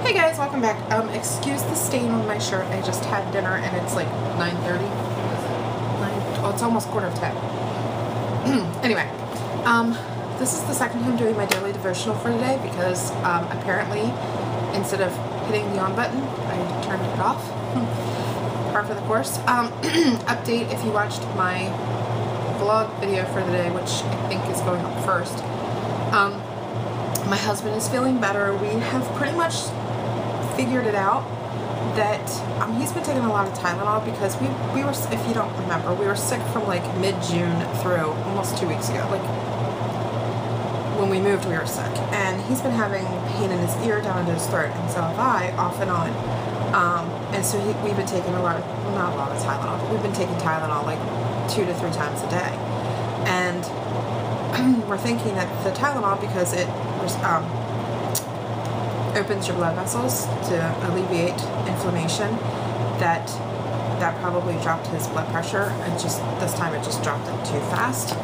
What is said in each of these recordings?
Hey guys, welcome back. Excuse the stain on my shirt. I just had dinner and it's like 9:30. Oh, it's almost 9:45. Anyway, this is the second time doing my daily devotional for today because apparently instead of hitting the on button, I turned it off. Par for the course. Update, if you watched my vlog video for the day, which I think is going up first. My husband is feeling better. We have pretty much figured it out that he's been taking a lot of Tylenol because we were, if you don't remember, we were sick from like mid-June through almost 2 weeks ago. Like when we moved, we were sick, and he's been having pain in his ear down into his throat, and so have I, off and on. And so we've been taking not a lot of Tylenol, but we've been taking Tylenol like 2 to 3 times a day, and we're thinking that the Tylenol, because it opens your blood vessels to alleviate inflammation, that probably dropped his blood pressure, and just this time it just dropped it too fast.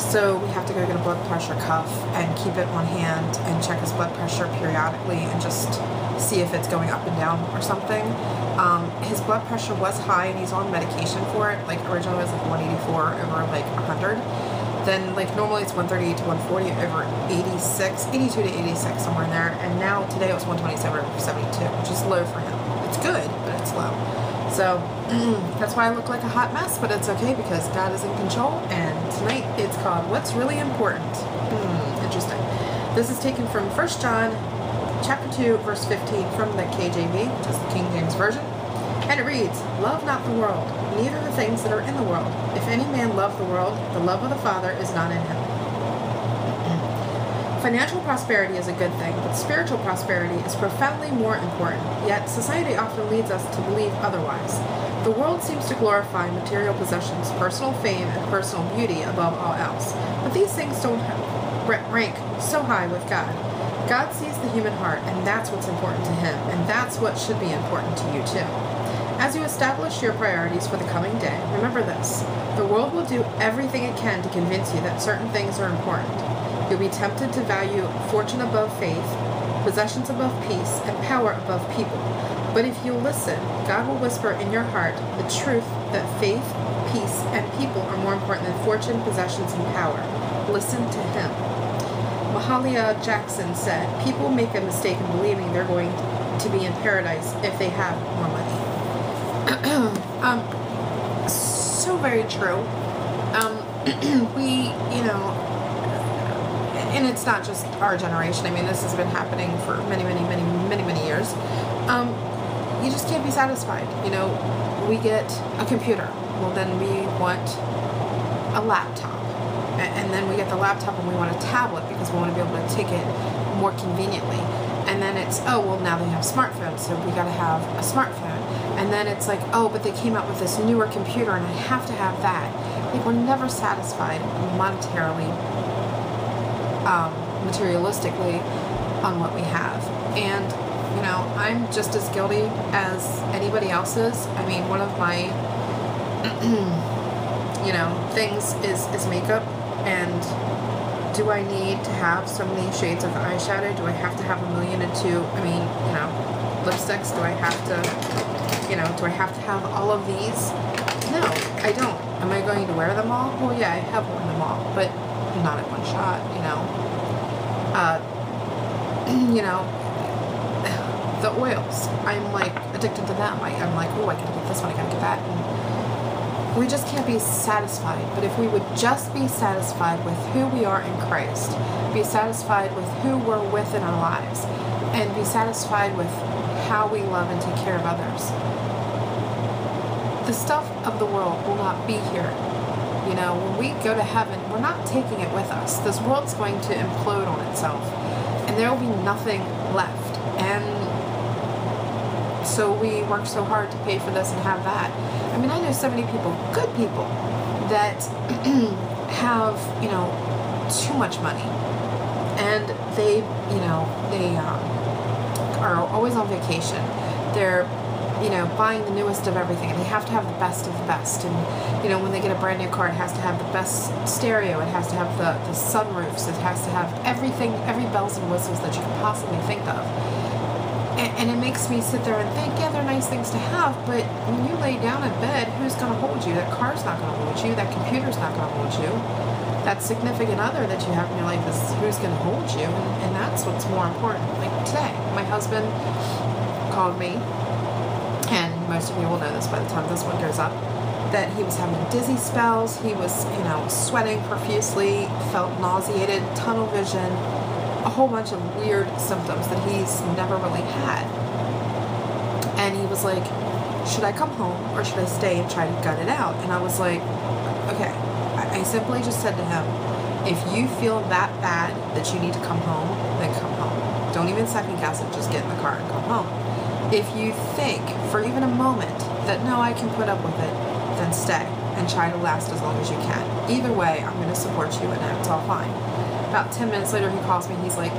So we have to go get a blood pressure cuff and keep it on hand and check his blood pressure periodically and just see if it's going up and down or something. His blood pressure was high and he's on medication for it. Like originally it was like 184 over like 100. Then like normally it's 138 to 140 over 86, 82 to 86, somewhere in there. And now today it was 127 over 72, which is low for him. It's good, but it's low. So that's why I look like a hot mess, but it's okay because God is in control. And tonight it's called What's Really Important. Interesting. This is taken from 1 John chapter 2, verse 15 from the KJV, which is the King James Version. And it reads, "Love not the world, neither the things that are in the world. If any man love the world, the love of the Father is not in him." Financial prosperity is a good thing, but spiritual prosperity is profoundly more important. Yet society often leads us to believe otherwise. The world seems to glorify material possessions, personal fame, and personal beauty above all else. But these things don't rank so high with God. God sees the human heart, and that's what's important to him, and that's what should be important to you too. As you establish your priorities for the coming day, remember this: the world will do everything it can to convince you that certain things are important. You'll be tempted to value fortune above faith, possessions above peace, and power above people. But if you listen, God will whisper in your heart the truth that faith, peace, and people are more important than fortune, possessions, and power. Listen to him. Mahalia Jackson said, "People make a mistake in believing they're going to be in paradise if they have more money." So very true. We, and it's not just our generation. I mean, this has been happening for many years. You just can't be satisfied. We get a computer. Well, then we want a laptop. And then we get the laptop and we want a tablet because we want to be able to take it more conveniently. And then it's, oh, well, now they have smartphones, so we got to have a smartphone. And then it's like, oh, but they came out with this newer computer and I have to have that. Like, we're never satisfied monetarily, materialistically on what we have. And, I'm just as guilty as anybody else is. I mean, one of my, things is makeup. And do I need to have so many shades of eyeshadow? Do I have to have 1,000,002? I mean, lipsticks? Do I have to, do I have to have all of these? No, I don't. Am I going to wear them all? Well, yeah, I have worn them all, but not in one shot, the oils, I'm like addicted to them. I'm like, oh, I gotta get this one, I gotta get that. And we just can't be satisfied. But if we would just be satisfied with who we are in Christ, be satisfied with who we're with in our lives, and be satisfied with how we love and take care of others, the stuff of the world will not be here. When we go to heaven, we're not taking it with us. This world's going to implode on itself, and there will be nothing left. And so we work so hard to pay for this and have that. I mean, I know so many people, good people, that have, too much money. And they are always on vacation. They're, buying the newest of everything. And they have to have the best of the best. And, when they get a brand new car, it has to have the best stereo. It has to have the sunroofs. It has to have everything, every bells and whistles that you can possibly think of. And it makes me sit there and think, yeah, they're nice things to have, but when you lay down in bed, who's going to hold you? That car's not going to hold you. That computer's not going to hold you. That significant other that you have in your life is who's going to hold you. And that's what's more important. Like today, my husband called me, and most of you will know this by the time this one goes up, that he was having dizzy spells. He was, sweating profusely, felt nauseated, tunnel vision, a whole bunch of weird symptoms that he's never really had. And he was like, should I come home or should I stay and try to gut it out? And I was like, okay. I simply just said to him, if you feel that bad that you need to come home, then come home. Don't even second guess it, just get in the car and come home. If you think for even a moment that no, I can put up with it, then stay and try to last as long as you can. Either way, I'm going to support you and it's all fine. About 10 minutes later, he calls me. He's like,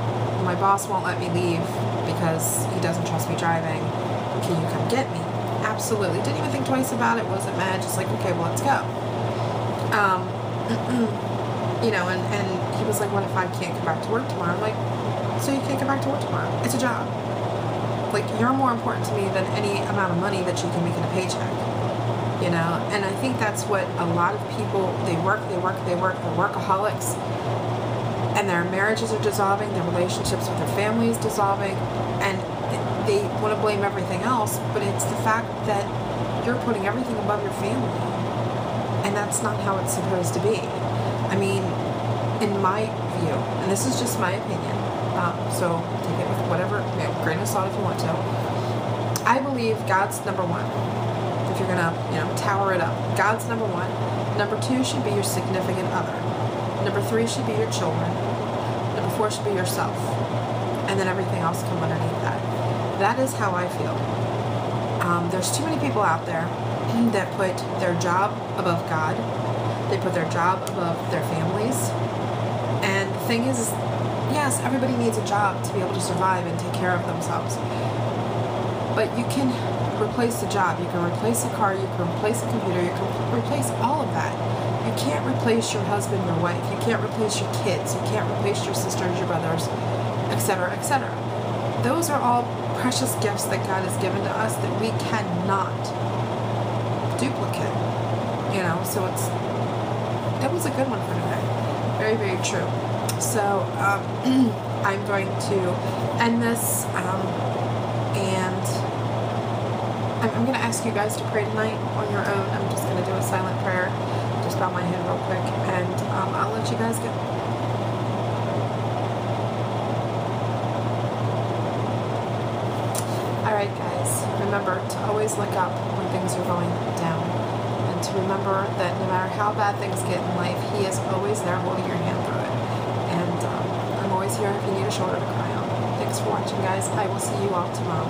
my boss won't let me leave because he doesn't trust me driving. Can you come get me? Absolutely. Didn't even think twice about it. Wasn't mad. Just like, okay, well, let's go. And he was like, what if I can't come back to work tomorrow? I'm like, so you can't come back to work tomorrow? It's a job. Like, you're more important to me than any amount of money that you can make in a paycheck. And I think that's what a lot of people, they're workaholics. And their marriages are dissolving, their relationships with their family is dissolving, and they want to blame everything else, but it's the fact that you're putting everything above your family, and that's not how it's supposed to be. I mean, in my view, and this is just my opinion, so take it with whatever, grain of salt if you want to, I believe God's number one. If you're going to, tower it up, God's number one. Number two should be your significant other. Number three should be your children. Number four should be yourself. And then everything else come underneath that. That is how I feel. There's too many people out there that put their job above God. They put their job above their families. And the thing is, yes, everybody needs a job to be able to survive and take care of themselves. But you can replace the job. You can replace a car. You can replace a computer. You can replace all of that. You can't replace your husband, your wife. You can't replace your kids. You can't replace your sisters, your brothers, etc., etc. Those are all precious gifts that God has given to us that we cannot duplicate. So it was a good one for today. Very, very true. So I'm going to end this, and I'm going to ask you guys to pray tonight on your own. I'm just going to do a silent prayer. Just bow my head real quick, and I'll let you guys go. Alright guys, remember to always look up when things are going down, and to remember that no matter how bad things get in life, He is always there holding your hand through it. And I'm always here if you need a shoulder to cry on. Thanks for watching guys. I will see you all tomorrow.